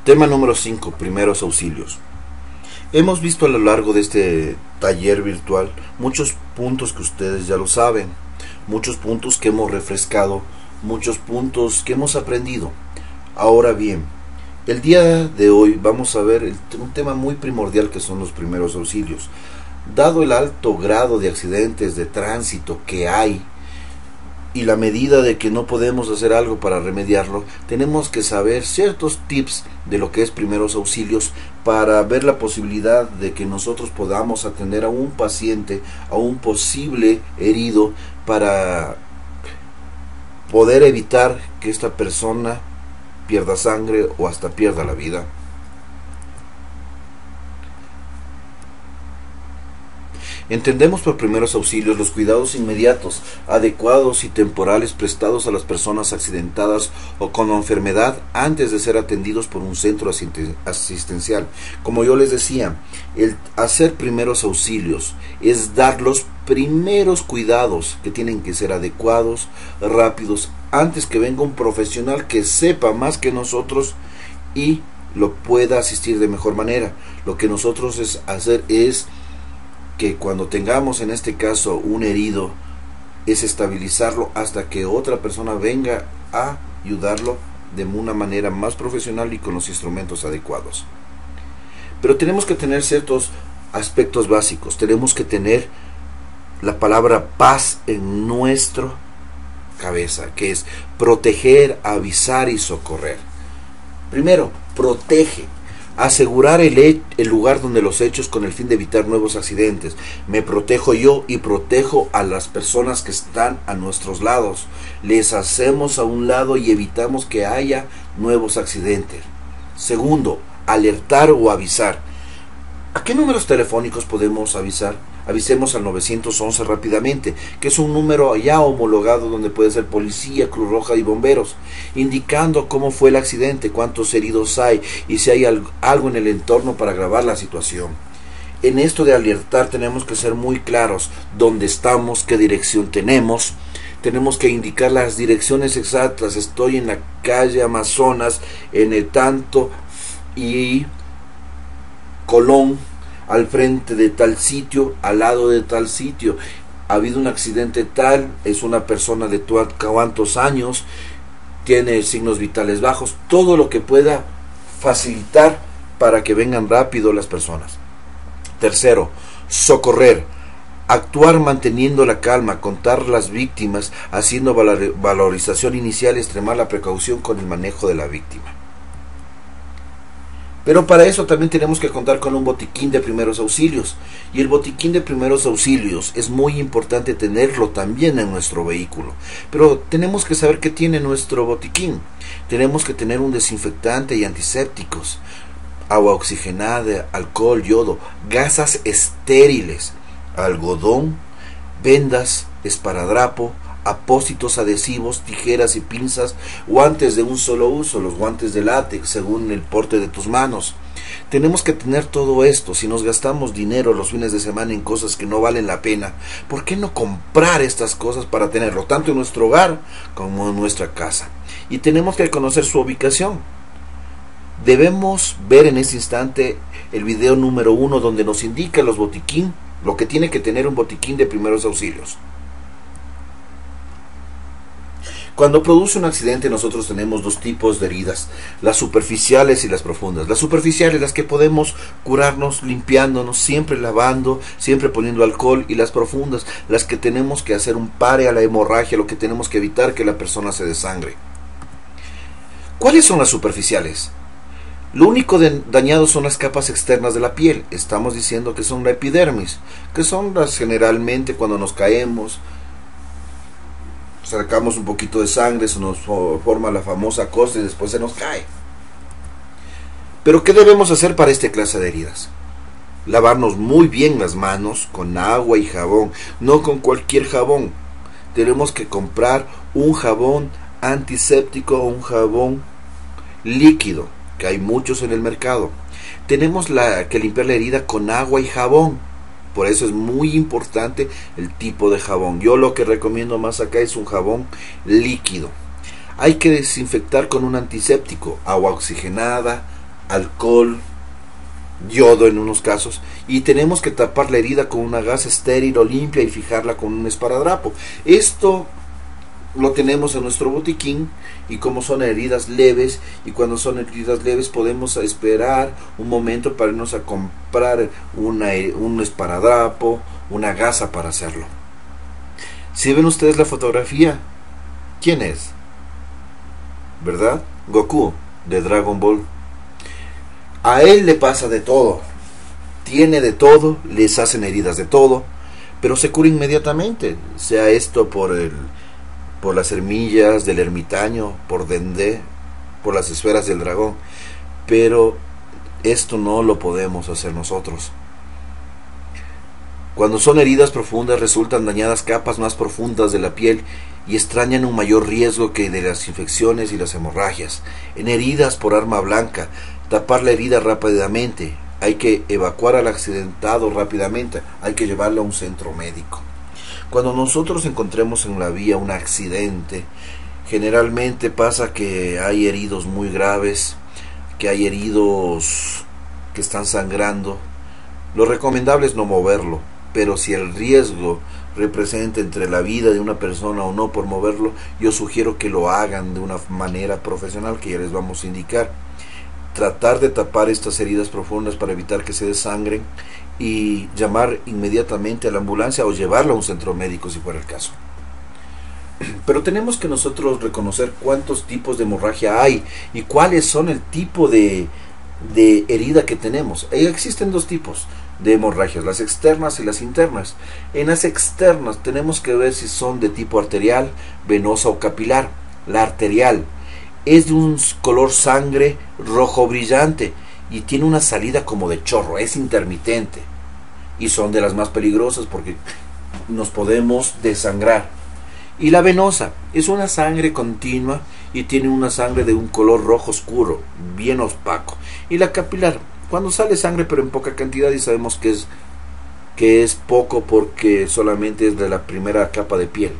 Tema número 5, primeros auxilios. Hemos visto a lo largo de este taller virtual muchos puntos que ustedes ya lo saben, muchos puntos que hemos refrescado, muchos puntos que hemos aprendido. Ahora bien, el día de hoy vamos a ver un tema muy primordial que son los primeros auxilios. Dado el alto grado de accidentes de tránsito que hay y la medida de que no podemos hacer algo para remediarlo, tenemos que saber ciertos tips de lo que es primeros auxilios para ver la posibilidad de que nosotros podamos atender a un paciente, a un posible herido, para poder evitar que esta persona pierda sangre o hasta pierda la vida. Entendemos por primeros auxilios los cuidados inmediatos, adecuados y temporales prestados a las personas accidentadas o con enfermedad antes de ser atendidos por un centro asistencial. Como yo les decía, el hacer primeros auxilios es dar los primeros cuidados que tienen que ser adecuados, rápidos, antes que venga un profesional que sepa más que nosotros y lo pueda asistir de mejor manera. Lo que nosotros hacer es que cuando tengamos en este caso un herido, es estabilizarlo hasta que otra persona venga a ayudarlo de una manera más profesional y con los instrumentos adecuados. Pero tenemos que tener ciertos aspectos básicos. Tenemos que tener la palabra paz en nuestra cabeza, que es proteger, avisar y socorrer. Primero, protege. Asegurar el lugar donde los hechos con el fin de evitar nuevos accidentes. Me protejo yo y protejo a las personas que están a nuestros lados. Les hacemos a un lado y evitamos que haya nuevos accidentes. Segundo, alertar o avisar. ¿A qué números telefónicos podemos avisar? Avisemos al 911 rápidamente, que es un número ya homologado donde puede ser policía, Cruz Roja y bomberos, indicando cómo fue el accidente, cuántos heridos hay y si hay algo en el entorno para agravar la situación. En esto de alertar tenemos que ser muy claros dónde estamos, qué dirección tenemos. Tenemos que indicar las direcciones exactas. Estoy en la calle Amazonas, en el tanto y Colón, al frente de tal sitio, al lado de tal sitio, ha habido un accidente tal, es una persona de cuántos años, tiene signos vitales bajos, todo lo que pueda facilitar para que vengan rápido las personas. Tercero, socorrer, actuar manteniendo la calma, contar las víctimas, haciendo valorización inicial y extremar la precaución con el manejo de la víctima. Pero para eso también tenemos que contar con un botiquín de primeros auxilios. Y el botiquín de primeros auxilios es muy importante tenerlo también en nuestro vehículo. Pero tenemos que saber qué tiene nuestro botiquín. Tenemos que tener un desinfectante y antisépticos, agua oxigenada, alcohol, yodo, gasas estériles, algodón, vendas, esparadrapo, apósitos adhesivos, tijeras y pinzas, guantes de un solo uso, los guantes de látex según el porte de tus manos. Tenemos que tener todo esto. Si nos gastamos dinero los fines de semana en cosas que no valen la pena, ¿por qué no comprar estas cosas para tenerlo tanto en nuestro hogar como en nuestra casa? Y tenemos que conocer su ubicación. Debemos ver en este instante el video número 1 donde nos indica los botiquín, lo que tiene que tener un botiquín de primeros auxilios. Cuando produce un accidente nosotros tenemos dos tipos de heridas, las superficiales y las profundas. Las superficiales, las que podemos curarnos limpiándonos, siempre lavando, siempre poniendo alcohol, y las profundas, las que tenemos que hacer un pare a la hemorragia, lo que tenemos que evitar que la persona se desangre. ¿Cuáles son las superficiales? Lo único dañado son las capas externas de la piel. Estamos diciendo que son la epidermis, que son las generalmente cuando nos caemos, sacamos un poquito de sangre, se nos forma la famosa costra y después se nos cae. Pero ¿qué debemos hacer para esta clase de heridas? Lavarnos muy bien las manos con agua y jabón, no con cualquier jabón. Tenemos que comprar un jabón antiséptico o un jabón líquido, que hay muchos en el mercado. Tenemos que limpiar la herida con agua y jabón. Por eso es muy importante el tipo de jabón. Yo lo que recomiendo más acá es un jabón líquido. Hay que desinfectar con un antiséptico, agua oxigenada, alcohol, yodo en unos casos, y tenemos que tapar la herida con una gasa estéril o limpia y fijarla con un esparadrapo. Esto lo tenemos en nuestro botiquín, y como son heridas leves, y cuando son heridas leves podemos esperar un momento para irnos a comprar un esparadrapo, una gasa para hacerlo. Si ven ustedes la fotografía, ¿quién es? ¿Verdad? Goku, de Dragon Ball. A él le pasa de todo, tiene de todo, les hacen heridas de todo, pero se cura inmediatamente, sea esto por las semillas del ermitaño, por Dendé, por las esferas del dragón, pero esto no lo podemos hacer nosotros. Cuando son heridas profundas resultan dañadas capas más profundas de la piel y extrañan un mayor riesgo que de las infecciones y las hemorragias. En heridas por arma blanca, tapar la herida rápidamente, hay que evacuar al accidentado rápidamente, hay que llevarlo a un centro médico. Cuando nosotros encontremos en la vía un accidente, generalmente pasa que hay heridos muy graves, que hay heridos que están sangrando. Lo recomendable es no moverlo, pero si el riesgo representa entre la vida de una persona o no por moverlo, yo sugiero que lo hagan de una manera profesional que ya les vamos a indicar. Tratar de tapar estas heridas profundas para evitar que se desangren y llamar inmediatamente a la ambulancia o llevarlo a un centro médico si fuera el caso. Pero tenemos que nosotros reconocer cuántos tipos de hemorragia hay y cuáles son el tipo de herida que tenemos. Existen dos tipos de hemorragias, las externas y las internas. En las externas tenemos que ver si son de tipo arterial, venosa o capilar. La arterial es de un color sangre rojo brillante y tiene una salida como de chorro, es intermitente, y son de las más peligrosas porque nos podemos desangrar. Y la venosa es una sangre continua y tiene una sangre de un color rojo oscuro, bien opaco. Y la capilar, cuando sale sangre pero en poca cantidad y sabemos que es poco porque solamente es de la primera capa de piel.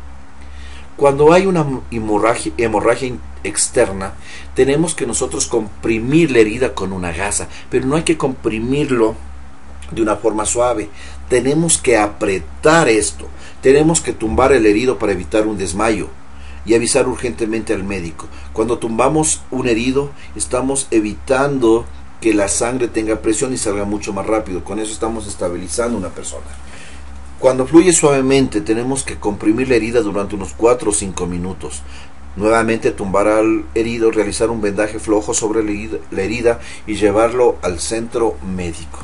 Cuando hay una hemorragia externa, tenemos que nosotros comprimir la herida con una gasa, pero no hay que comprimirlo de una forma suave, tenemos que apretar esto, tenemos que tumbar el herido para evitar un desmayo y avisar urgentemente al médico. Cuando tumbamos un herido, estamos evitando que la sangre tenga presión y salga mucho más rápido, con eso estamos estabilizando a una persona. Cuando fluye suavemente, tenemos que comprimir la herida durante unos 4 o 5 minutos. Nuevamente tumbar al herido, realizar un vendaje flojo sobre la herida y llevarlo al centro médico.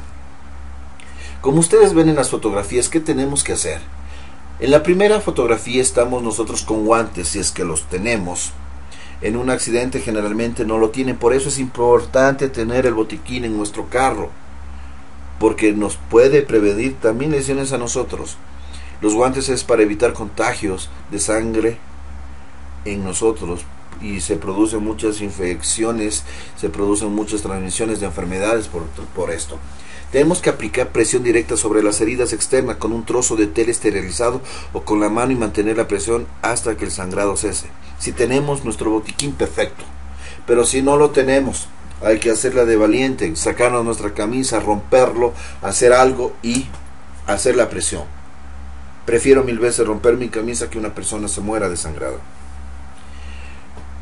Como ustedes ven en las fotografías, ¿qué tenemos que hacer? En la primera fotografía estamos nosotros con guantes, si es que los tenemos. En un accidente generalmente no lo tienen, por eso es importante tener el botiquín en nuestro carro, porque nos puede prevenir también lesiones a nosotros. Los guantes es para evitar contagios de sangre en nosotros y se producen muchas infecciones, se producen muchas transmisiones de enfermedades por esto. Tenemos que aplicar presión directa sobre las heridas externas con un trozo de tela esterilizado o con la mano y mantener la presión hasta que el sangrado cese. Si tenemos nuestro botiquín, perfecto, pero si no lo tenemos, hay que hacerla de valiente, sacarnos nuestra camisa, romperlo, hacer algo y hacer la presión. Prefiero 1000 veces romper mi camisa que una persona se muera desangrada.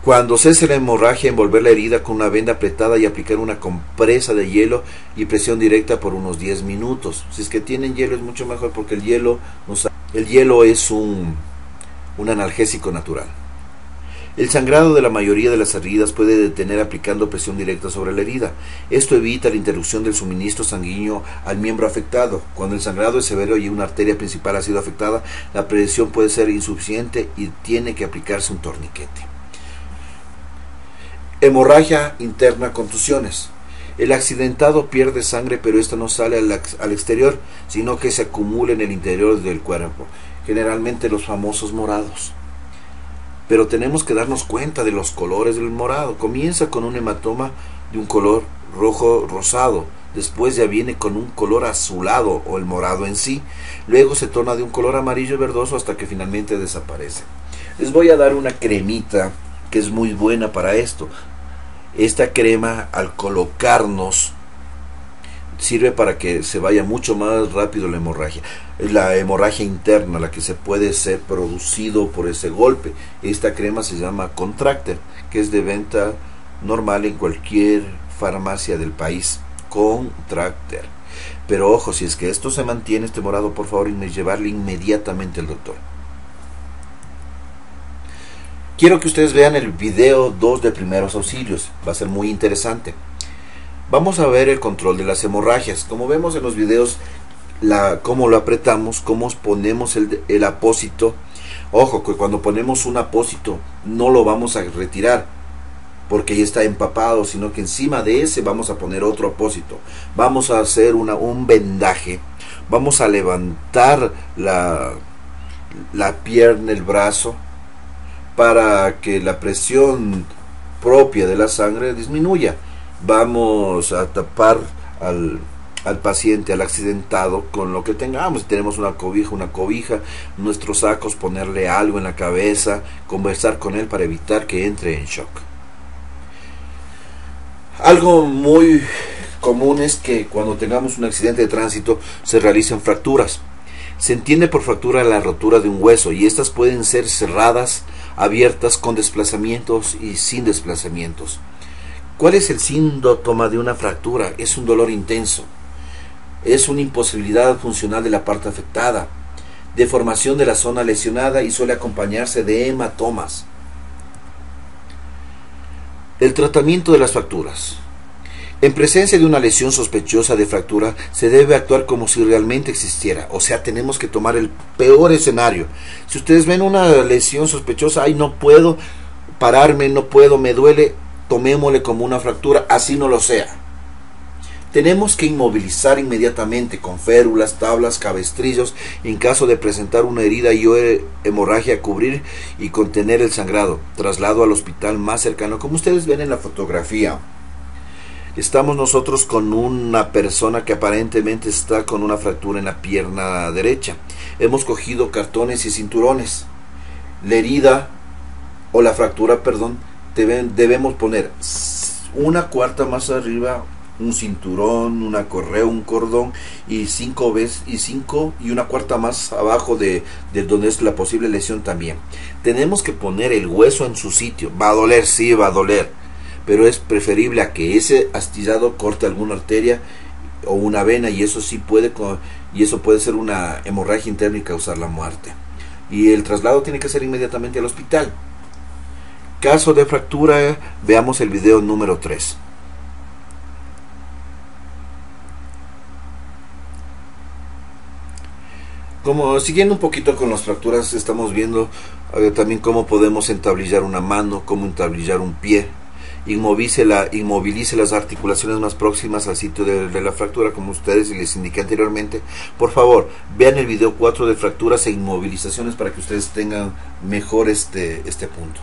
Cuando cese la hemorragia, envolver la herida con una venda apretada y aplicar una compresa de hielo y presión directa por unos 10 minutos. Si es que tienen hielo es mucho mejor porque el hielo es un analgésico natural. El sangrado de la mayoría de las heridas puede detener aplicando presión directa sobre la herida. Esto evita la interrupción del suministro sanguíneo al miembro afectado. Cuando el sangrado es severo y una arteria principal ha sido afectada, la presión puede ser insuficiente y tiene que aplicarse un torniquete. Hemorragia interna, contusiones. El accidentado pierde sangre, pero esta no sale al exterior, sino que se acumula en el interior del cuerpo, generalmente los famosos morados. Pero tenemos que darnos cuenta de los colores del morado. Comienza con un hematoma de un color rojo rosado, después ya viene con un color azulado o el morado en sí, luego se torna de un color amarillo verdoso hasta que finalmente desaparece. Les voy a dar una cremita que es muy buena para esto. Esta crema, al colocarnos, sirve para que se vaya mucho más rápido la hemorragia interna, la que se puede ser producido por ese golpe. Esta crema se llama Contracter, que es de venta normal en cualquier farmacia del país. Contracter. Pero ojo, si es que esto se mantiene, este morado, por favor, llevarle inmediatamente al doctor. Quiero que ustedes vean el video 2 de primeros auxilios, va a ser muy interesante. Vamos a ver el control de las hemorragias. Como vemos en los videos, cómo lo apretamos, cómo ponemos el apósito. Ojo, que cuando ponemos un apósito no lo vamos a retirar porque ya está empapado, sino que encima de ese vamos a poner otro apósito. Vamos a hacer un vendaje. Vamos a levantar la pierna, el brazo, para que la presión propia de la sangre disminuya. Vamos a tapar al paciente, al accidentado, con lo que tengamos. Si tenemos una cobija, nuestros sacos, ponerle algo en la cabeza, conversar con él para evitar que entre en shock. Algo muy común es que cuando tengamos un accidente de tránsito se realicen fracturas. Se entiende por fractura la rotura de un hueso, y estas pueden ser cerradas, abiertas, con desplazamientos y sin desplazamientos. ¿Cuál es el síntoma de una fractura? Es un dolor intenso, es una imposibilidad funcional de la parte afectada, deformación de la zona lesionada, y suele acompañarse de hematomas. El tratamiento de las fracturas. En presencia de una lesión sospechosa de fractura, se debe actuar como si realmente existiera. O sea, tenemos que tomar el peor escenario. Si ustedes ven una lesión sospechosa, ay, no puedo pararme, no puedo, me duele, tomémosle como una fractura, así no lo sea. Tenemos que inmovilizar inmediatamente con férulas, tablas, cabestrillos, en caso de presentar una herida y hemorragia, cubrir y contener el sangrado. Traslado al hospital más cercano. Como ustedes ven en la fotografía, estamos nosotros con una persona que aparentemente está con una fractura en la pierna derecha. Hemos cogido cartones y cinturones. La herida, o la fractura, perdón, debemos poner una cuarta más arriba un cinturón, una correa, un cordón, y una cuarta más abajo de donde es la posible lesión también. Tenemos que poner el hueso en su sitio. Va a doler, sí, va a doler, pero es preferible a que ese astillado corte alguna arteria o una vena, y eso sí puede ser una hemorragia interna y causar la muerte. Y el traslado tiene que ser inmediatamente al hospital. Caso de fractura, veamos el video número 3. Como siguiendo un poquito con las fracturas, estamos viendo también cómo podemos entablillar una mano, cómo entablillar un pie. Inmovilice las articulaciones más próximas al sitio de la fractura, como ustedes les indiqué anteriormente. Por favor, vean el video 4 de fracturas e inmovilizaciones para que ustedes tengan mejor este punto.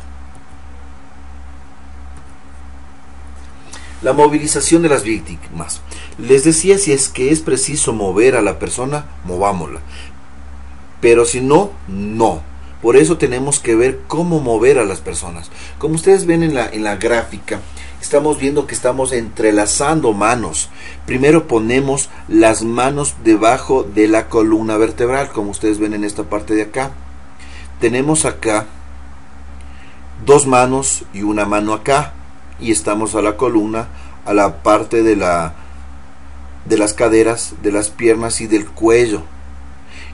La movilización de las víctimas. Les decía, si es que es preciso mover a la persona, movámosla. Pero si no, no. Por eso tenemos que ver cómo mover a las personas. Como ustedes ven en la gráfica, estamos viendo que estamos entrelazando manos. Primero ponemos las manos debajo de la columna vertebral, como ustedes ven en esta parte de acá. Tenemos acá dos manos y una mano acá. Y estamos a la columna, a la parte de las caderas, de las piernas y del cuello.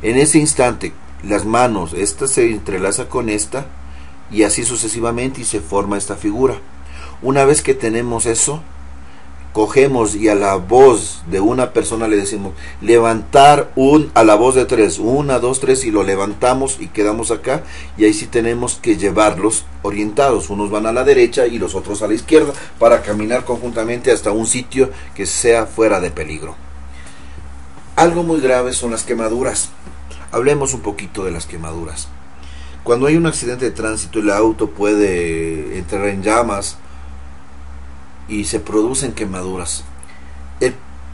En ese instante, las manos, esta se entrelaza con esta, y así sucesivamente, y se forma esta figura. Una vez que tenemos eso, cogemos y a la voz de una persona le decimos levantar a la voz de 3, 1, 2, 3, y lo levantamos y quedamos acá, y ahí sí tenemos que llevarlos orientados. Unos van a la derecha y los otros a la izquierda, para caminar conjuntamente hasta un sitio que sea fuera de peligro. Algo muy grave son las quemaduras. Hablemos un poquito de las quemaduras. Cuando hay un accidente de tránsito, el auto puede entrar en llamas y se producen quemaduras.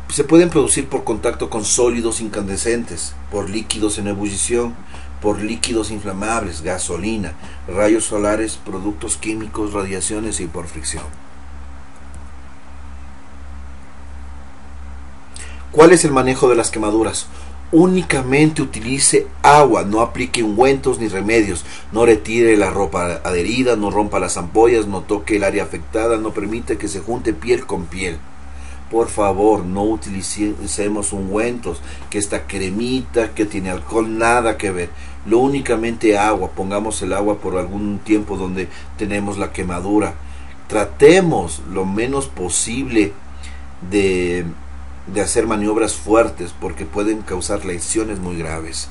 Se pueden producir por contacto con sólidos incandescentes, por líquidos en ebullición, por líquidos inflamables, gasolina, rayos solares, productos químicos, radiaciones y por fricción. ¿Cuál es el manejo de las quemaduras? Únicamente utilice agua, no aplique ungüentos ni remedios, no retire la ropa adherida, no rompa las ampollas, no toque el área afectada, no permite que se junte piel con piel. Por favor, no utilicemos ungüentos, que esta cremita, que tiene alcohol, nada que ver. Lo únicamente agua, pongamos el agua por algún tiempo donde tenemos la quemadura. Tratemos lo menos posible de hacer maniobras fuertes porque pueden causar lesiones muy graves.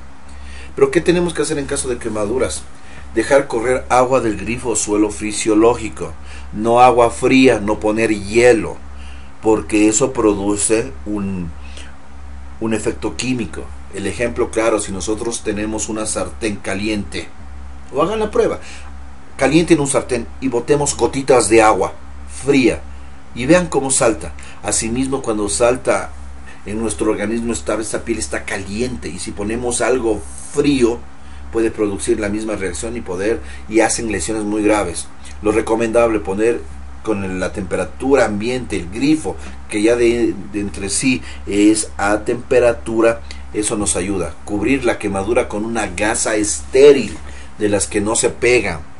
Pero ¿qué tenemos que hacer en caso de quemaduras? Dejar correr agua del grifo o suelo fisiológico, no agua fría, no poner hielo, porque eso produce un efecto químico. El ejemplo claro, si nosotros tenemos una sartén caliente, o hagan la prueba, calienten un sartén y botemos gotitas de agua fría y vean cómo salta. Asimismo, cuando salta en nuestro organismo, esta piel está caliente, y si ponemos algo frío puede producir la misma reacción y hacen lesiones muy graves. Lo recomendable poner con la temperatura ambiente, el grifo, que ya de entre sí es a temperatura, eso nos ayuda. Cubrir la quemadura con una gasa estéril, de las que no se pegan.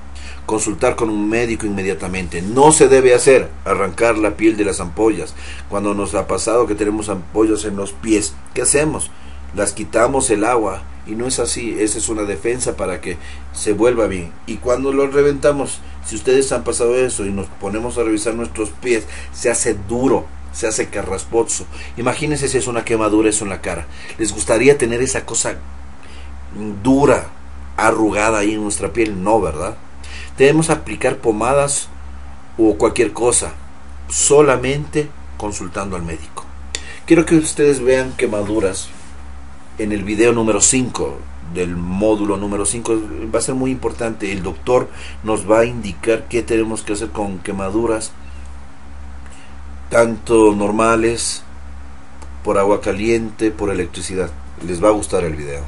Consultar con un médico inmediatamente. No se debe hacer arrancar la piel de las ampollas. Cuando nos ha pasado que tenemos ampollas en los pies, ¿qué hacemos? Las quitamos el agua, y no es así. Esa es una defensa para que se vuelva bien. Y cuando lo reventamos, si ustedes han pasado eso y nos ponemos a revisar nuestros pies, se hace duro, se hace carrasposo. Imagínense si es una quemadura eso en la cara. ¿Les gustaría tener esa cosa dura, arrugada ahí en nuestra piel? No, ¿verdad? Debemos aplicar pomadas o cualquier cosa solamente consultando al médico. Quiero que ustedes vean quemaduras en el video número 5 del módulo número 5. Va a ser muy importante. El doctor nos va a indicar qué tenemos que hacer con quemaduras, tanto normales, por agua caliente, por electricidad. Les va a gustar el video.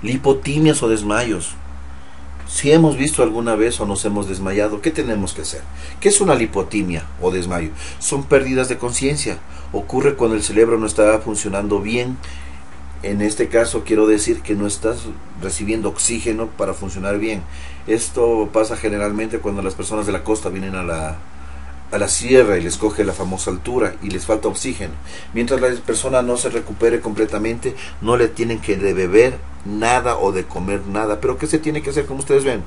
Lipotimias o desmayos. Si hemos visto alguna vez o nos hemos desmayado, ¿qué tenemos que hacer? ¿Qué es una lipotimia o desmayo? Son pérdidas de conciencia. Ocurre cuando el cerebro no está funcionando bien. En este caso quiero decir que no estás recibiendo oxígeno para funcionar bien. Esto pasa generalmente cuando las personas de la costa vienen a la sierra y les coge la famosa altura y les falta oxígeno. Mientras la persona no se recupere completamente, no le tienen que de beber nada o de comer nada. Pero ¿qué se tiene que hacer? Como ustedes ven,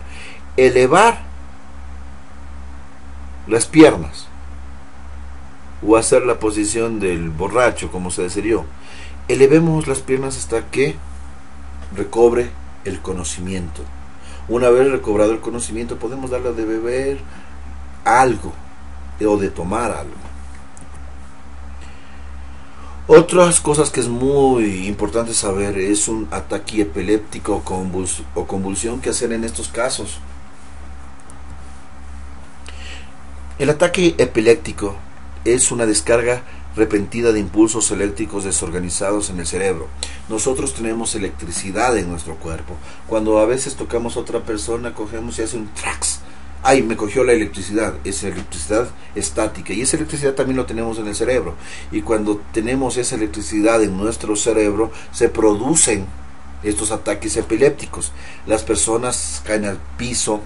elevar las piernas o hacer la posición del borracho, como se decía. Elevemos las piernas hasta que recobre el conocimiento. Una vez recobrado el conocimiento, podemos darle de beber algo o de tomar algo. Otras cosas que es muy importante saber es un ataque epiléptico o convulsión que hacer en estos casos. El ataque epiléptico es una descarga repentina de impulsos eléctricos desorganizados en el cerebro. Nosotros tenemos electricidad en nuestro cuerpo. Cuando a veces tocamos a otra persona, cogemos y hace un trax. ¡Ay, me cogió la electricidad! Es electricidad estática, y esa electricidad también lo tenemos en el cerebro. Y cuando tenemos esa electricidad en nuestro cerebro, se producen estos ataques epilépticos. Las personas caen al piso,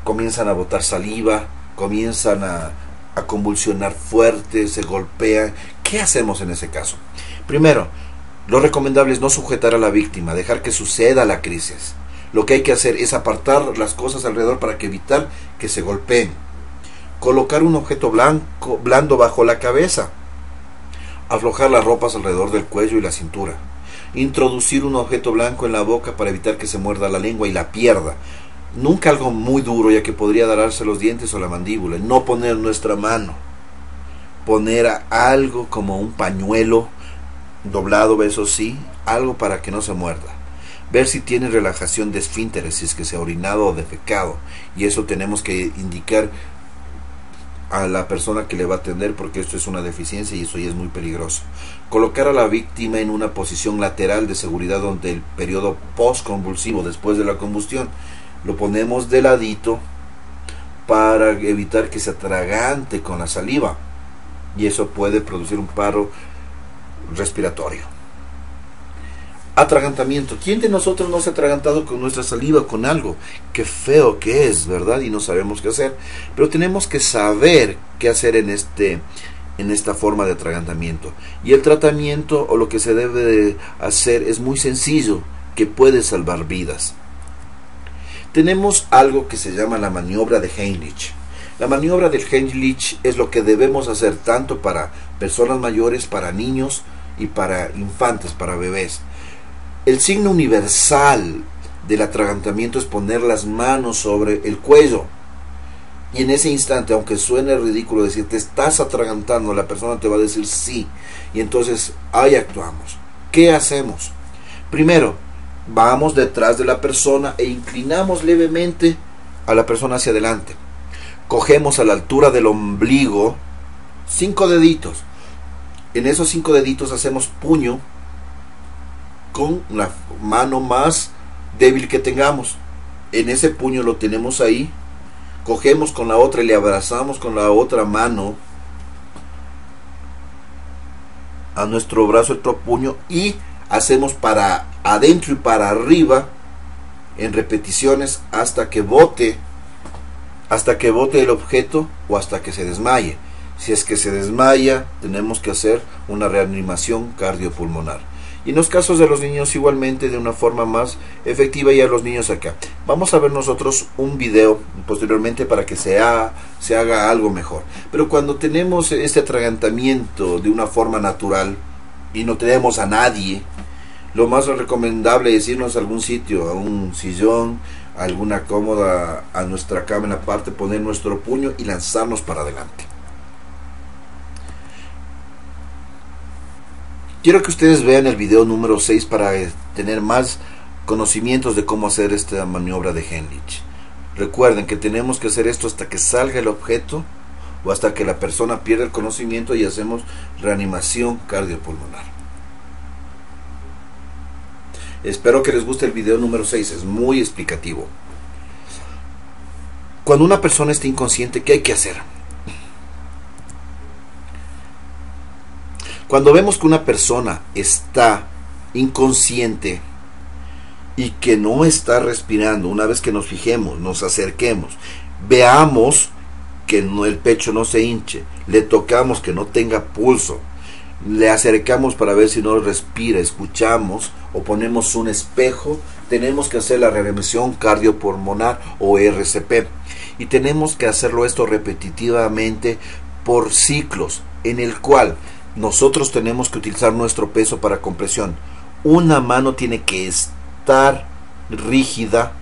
comienzan a botar saliva, comienzan a convulsionar fuerte, se golpean. ¿Qué hacemos en ese caso? Primero, lo recomendable es no sujetar a la víctima, dejar que suceda la crisis. Lo que hay que hacer es apartar las cosas alrededor para evitar que se golpeen. Colocar un objeto blando bajo la cabeza. Aflojar las ropas alrededor del cuello y la cintura. Introducir un objeto blanco en la boca para evitar que se muerda la lengua y la pierda. Nunca algo muy duro, ya que podría darse los dientes o la mandíbula. No poner nuestra mano. Poner algo como un pañuelo doblado, eso sí, algo para que no se muerda. Ver si tiene relajación de esfínteres, si es que se ha orinado o defecado, y eso tenemos que indicar a la persona que le va a atender, porque esto es una deficiencia y eso ya es muy peligroso. Colocar a la víctima en una posición lateral de seguridad durante el periodo postconvulsivo, después de la combustión. Lo ponemos de ladito para evitar que se atragante con la saliva. y eso puede producir un paro respiratorio. Atragantamiento. ¿Quién de nosotros no se ha atragantado con nuestra saliva con algo? Qué feo que es, ¿verdad? Y no sabemos qué hacer. Pero tenemos que saber qué hacer en esta forma de atragantamiento. Y el tratamiento o lo que se debe de hacer es muy sencillo, que puede salvar vidas. Tenemos algo que se llama la maniobra de Heimlich. La maniobra del Heimlich es lo que debemos hacer tanto para personas mayores, para niños y para infantes, para bebés. El signo universal del atragantamiento es poner las manos sobre el cuello. Y en ese instante, aunque suene ridículo decir te estás atragantando, la persona te va a decir sí. Y entonces ahí actuamos. ¿Qué hacemos? Primero, vamos detrás de la persona e inclinamos levemente a la persona hacia adelante. Cogemos a la altura del ombligo 5 deditos. En esos 5 deditos hacemos puño con la mano más débil que tengamos. En ese puño lo tenemos ahí. Cogemos con la otra y le abrazamos con la otra mano a nuestro brazo, otro puño, y hacemos para adentro y para arriba en repeticiones hasta que bote el objeto o hasta que se desmaye. Si es que se desmaya, tenemos que hacer una reanimación cardiopulmonar. Y en los casos de los niños igualmente de una forma más efectiva. Y a los niños acá vamos a ver nosotros un video posteriormente para que se haga algo mejor. Pero cuando tenemos este atragantamiento de una forma natural y no tenemos a nadie, lo más recomendable es irnos a algún sitio, a un sillón, a alguna cómoda, a nuestra cama en la parte, poner nuestro puño y lanzarnos para adelante. Quiero que ustedes vean el video número 6 para tener más conocimientos de cómo hacer esta maniobra de Heimlich. Recuerden que tenemos que hacer esto hasta que salga el objeto o hasta que la persona pierda el conocimiento y hacemos reanimación cardiopulmonar. Espero que les guste el video número 6, es muy explicativo. Cuando una persona está inconsciente, ¿qué hay que hacer? Cuando vemos que una persona está inconsciente y que no está respirando, una vez que nos fijemos, nos acerquemos, veamos que el pecho no se hinche, le tocamos que no tenga pulso, le acercamos para ver si no respira, escuchamos o ponemos un espejo, tenemos que hacer la reanimación cardiopulmonar o RCP. Y tenemos que hacerlo esto repetitivamente por ciclos, en el cual nosotros tenemos que utilizar nuestro peso para compresión. Una mano tiene que estar rígida,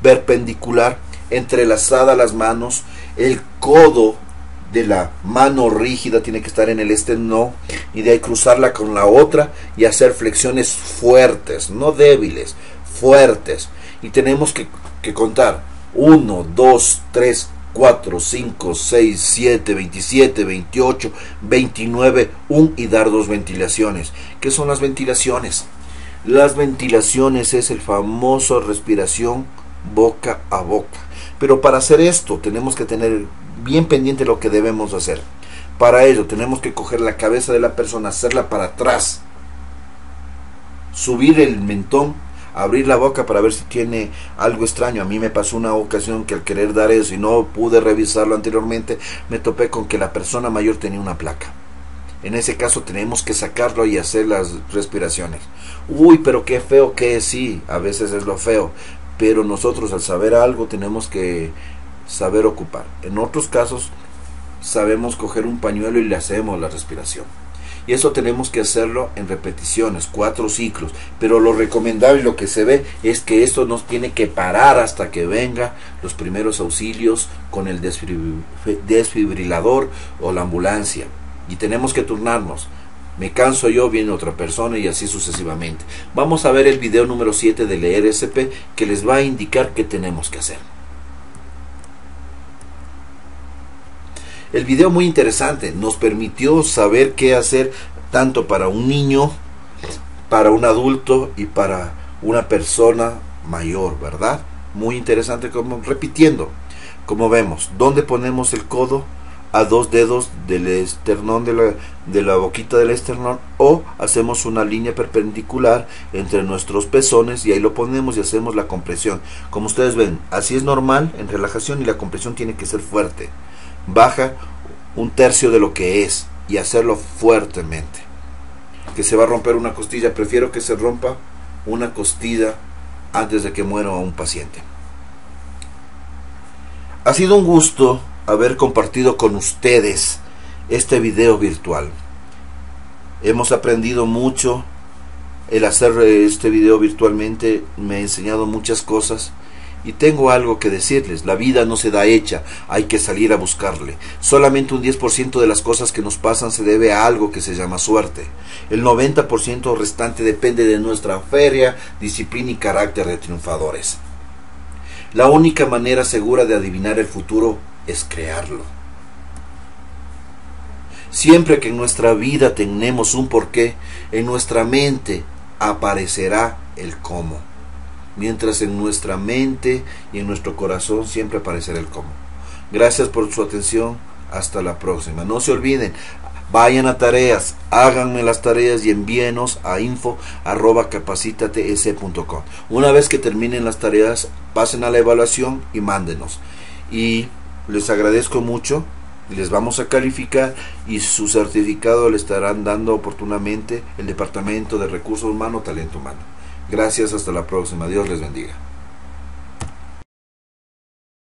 perpendicular, entrelazada las manos. El codo de la mano rígida tiene que estar en el esternón y de ahí cruzarla con la otra y hacer flexiones fuertes, no débiles, fuertes. Y tenemos que contar 1, 2, 3, 4, 5, 6, 7, 27, 28, 29, 1 y dar 2 ventilaciones. ¿Qué son las ventilaciones? Las ventilaciones es el famoso respiración boca a boca. Pero para hacer esto tenemos que tener bien pendiente lo que debemos hacer. Para ello tenemos que coger la cabeza de la persona, hacerla para atrás, subir el mentón, abrir la boca para ver si tiene algo extraño. A mí me pasó una ocasión que al querer dar eso y no pude revisarlo anteriormente, me topé con que la persona mayor tenía una placa. En ese caso tenemos que sacarlo y hacer las respiraciones. Uy, pero qué feo que es, sí, a veces es lo feo, pero nosotros al saber algo tenemos que saber ocupar. En otros casos sabemos coger un pañuelo y le hacemos la respiración. Y eso tenemos que hacerlo en repeticiones, 4 ciclos. Pero lo recomendable y lo que se ve es que esto nos tiene que parar hasta que venga los primeros auxilios con el desfibrilador o la ambulancia. Y tenemos que turnarnos. Me canso yo, viene otra persona y así sucesivamente. Vamos a ver el video número 7 del RCP que les va a indicar qué tenemos que hacer. El video muy interesante, nos permitió saber qué hacer tanto para un niño, para un adulto y para una persona mayor, ¿verdad? Muy interesante, como repitiendo, como vemos, ¿dónde ponemos el codo? a 2 dedos del esternón, de la boquita del esternón, o hacemos una línea perpendicular entre nuestros pezones y ahí lo ponemos y hacemos la compresión. Como ustedes ven, así es normal en relajación, y la compresión tiene que ser fuerte. Baja 1/3 de lo que es y hacerlo fuertemente. Que se va a romper una costilla, prefiero que se rompa una costilla antes de que muera un paciente. Ha sido un gusto haber compartido con ustedes este video virtual. Hemos aprendido mucho. El hacer este video virtualmente me ha enseñado muchas cosas, y tengo algo que decirles: la vida no se da hecha, hay que salir a buscarle. Solamente un 10% de las cosas que nos pasan se debe a algo que se llama suerte. El 90% restante depende de nuestra férrea disciplina y carácter de triunfadores. La única manera segura de adivinar el futuro es crearlo. Siempre que en nuestra vida tenemos un porqué, en nuestra mente aparecerá el cómo. Mientras en nuestra mente y en nuestro corazón siempre aparecerá el cómo. Gracias por su atención. Hasta la próxima. No se olviden, vayan a tareas, háganme las tareas y envíenos a info@capacitatesc.com. Una vez que terminen las tareas, pasen a la evaluación y mándenos. Y les agradezco mucho. Les vamos a calificar y su certificado le estarán dando oportunamente el Departamento de Recursos Humanos, Talento Humano. Gracias, hasta la próxima. Dios les bendiga.